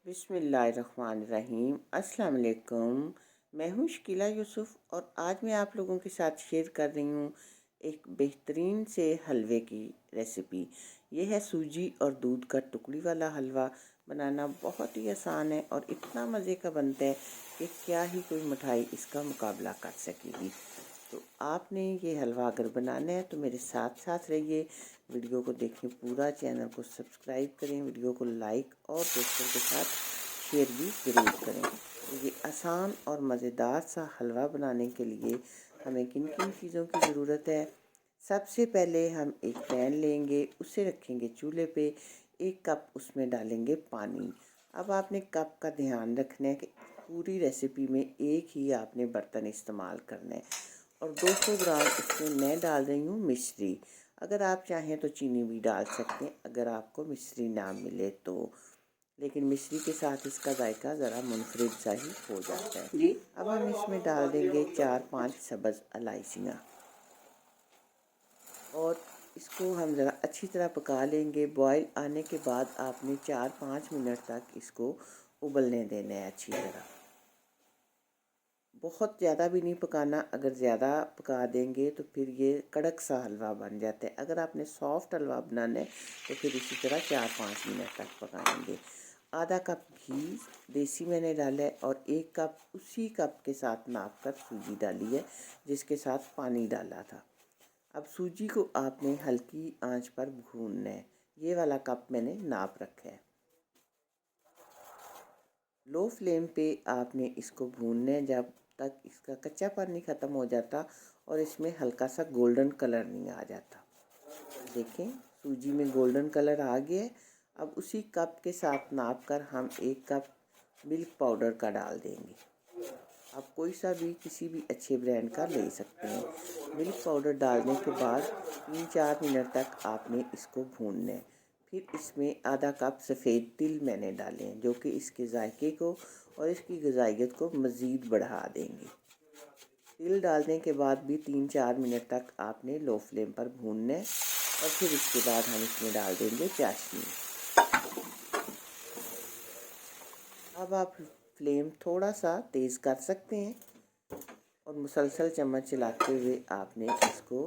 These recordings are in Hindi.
बिस्मिल्लाहिर्रहमानिर्रहीम। अस्सलाम वालेकुम। मैं हूँ शकीला यूसुफ़ और आज मैं आप लोगों के साथ शेयर कर रही हूँ एक बेहतरीन से हलवे की रेसिपी। ये है सूजी और दूध का टुकड़ी वाला हलवा। बनाना बहुत ही आसान है और इतना मज़े का बनता है कि क्या ही कोई मिठाई इसका मुकाबला कर सकेगी। तो आपने ये हलवा अगर बनाना है तो मेरे साथ साथ रहिए, वीडियो को देखें पूरा, चैनल को सब्सक्राइब करें, वीडियो को लाइक और दोस्तों के साथ शेयर भी ज़रूर करें। तो ये आसान और मज़ेदार सा हलवा बनाने के लिए हमें किन किन चीज़ों की ज़रूरत है। सबसे पहले हम एक पैन लेंगे, उसे रखेंगे चूल्हे पे, 1 कप उसमें डालेंगे पानी। अब आपने कप का ध्यान रखना है कि पूरी रेसिपी में एक ही आपने बर्तन इस्तेमाल करना है। और 200 ग्राम इसमें मैं डाल रही हूँ मिश्री। अगर आप चाहें तो चीनी भी डाल सकते हैं अगर आपको मिश्री ना मिले तो, लेकिन मिश्री के साथ इसका जायका ज़रा मुनफरिद सा ही हो जाता है जी। अब हम इसमें डाल देंगे 4-5 सब्ज़ इलायचियाँ और इसको हम ज़रा अच्छी तरह पका लेंगे। बॉयल आने के बाद आपने 4-5 मिनट तक इसको उबलने देना है अच्छी तरह। बहुत ज़्यादा भी नहीं पकाना, अगर ज़्यादा पका देंगे तो फिर ये कड़क सा हलवा बन जाता है। अगर आपने सॉफ्ट हलवा बनाना है तो फिर इसी तरह 4-5 मिनट तक पकाएंगे। आधा कप घी देसी मैंने डाला है और 1 कप उसी कप के साथ नाप कर सूजी डाली है जिसके साथ पानी डाला था। अब सूजी को आपने हल्की आंच पर भूनना है। ये वाला कप मैंने नाप रखा है। लो फ्लेम पे आपने इसको भूनना है जब तक इसका कच्चापन नहीं ख़त्म हो जाता और इसमें हल्का सा गोल्डन कलर नहीं आ जाता। देखें, सूजी में गोल्डन कलर आ गया है। अब उसी कप के साथ नाप कर हम 1 कप मिल्क पाउडर का डाल देंगे। आप कोई सा भी किसी भी अच्छे ब्रांड का ले सकते हैं। मिल्क पाउडर डालने के बाद 3-4 मिनट तक आपने इसको भूनना है। फिर इसमें आधा कप सफ़ेद तिल मैंने डाले हैं जो कि इसके जायके को और इसकी ग़िज़ाइयत को मज़ीद बढ़ा देंगे। तिल डालने के बाद भी 3-4 मिनट तक आपने लो फ्लेम पर भूनना है और फिर इसके बाद हम इसमें डाल देंगे चाशनी। अब आप फ्लेम थोड़ा सा तेज़ कर सकते हैं और मुसलसल चम्मच चलाते हुए आपने इसको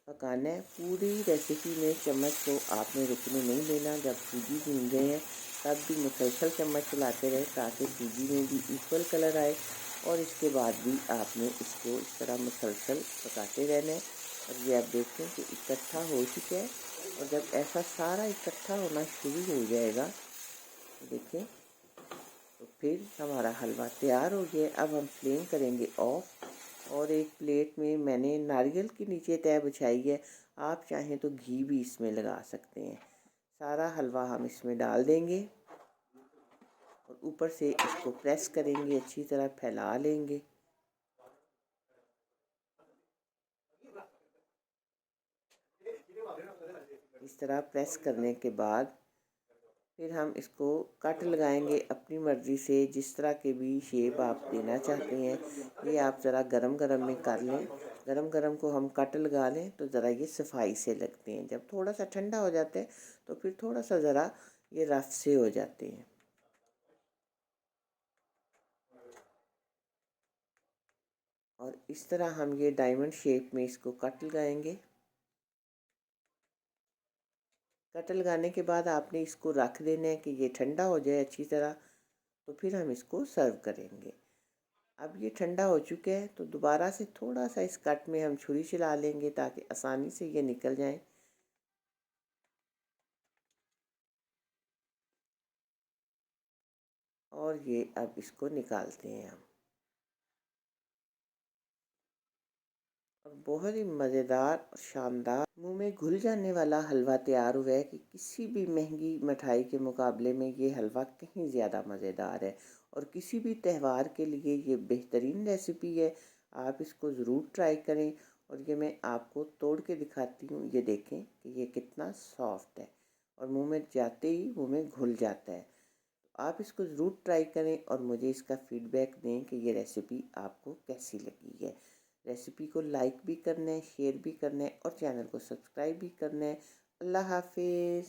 पकाना है। पूरी रेसिपी में चम्मच को आपने रुकने नहीं देना। जब सूजी भून रहे हैं तब भी मुसलसल चम्मच चलाते रहे ताकि सूजी में भी इक्वल कलर आए और इसके बाद भी आपने इसको इस तरह मुसलसल पकाते रहना है। और ये आप देखें कि इकट्ठा हो चुका है और जब ऐसा सारा इकट्ठा होना शुरू हो जाएगा तो देखें, तो फिर हमारा हलवा तैयार हो गया। अब हम फ्लेम करेंगे ऑफ और एक प्लेट में मैंने नारियल की नीचे तह बिछाई है। आप चाहें तो घी भी इसमें लगा सकते हैं। सारा हलवा हम इसमें डाल देंगे और ऊपर से इसको प्रेस करेंगे, अच्छी तरह फैला लेंगे। इस तरह प्रेस करने के बाद फिर हम इसको कट लगाएंगे अपनी मर्ज़ी से, जिस तरह के भी शेप आप देना चाहते हैं। ये आप ज़रा गरम गरम में कर लें। गरम गरम को हम कट लगा लें तो ज़रा ये सफाई से लगते हैं। जब थोड़ा सा ठंडा हो जाता है तो फिर थोड़ा सा ज़रा ये रफ से हो जाते हैं। और इस तरह हम ये डायमंड शेप में इसको कट लगाएंगे। कट लगाने के बाद आपने इसको रख देना है कि ये ठंडा हो जाए अच्छी तरह, तो फिर हम इसको सर्व करेंगे। अब ये ठंडा हो चुका है तो दोबारा से थोड़ा सा इस कट में हम छुरी चला लेंगे ताकि आसानी से ये निकल जाए। और ये अब इसको निकालते हैं हम। और बहुत ही मज़ेदार और शानदार मुंह में घुल जाने वाला हलवा तैयार हुआ है कि किसी भी महंगी मिठाई के मुकाबले में ये हलवा कहीं ज़्यादा मज़ेदार है। और किसी भी त्यौहार के लिए ये बेहतरीन रेसिपी है। आप इसको ज़रूर ट्राई करें। और ये मैं आपको तोड़ के दिखाती हूँ, ये देखें कि ये कितना सॉफ्ट है और मुंह में जाते ही मुंह में घुल जाता है। तो आप इसको ज़रूर ट्राई करें और मुझे इसका फ़ीडबैक दें कि ये रेसिपी आपको कैसी लगी है। रेसिपी को लाइक भी करना है, शेयर भी करना है और चैनल को सब्सक्राइब भी करना है। अल्लाह हाफिज़।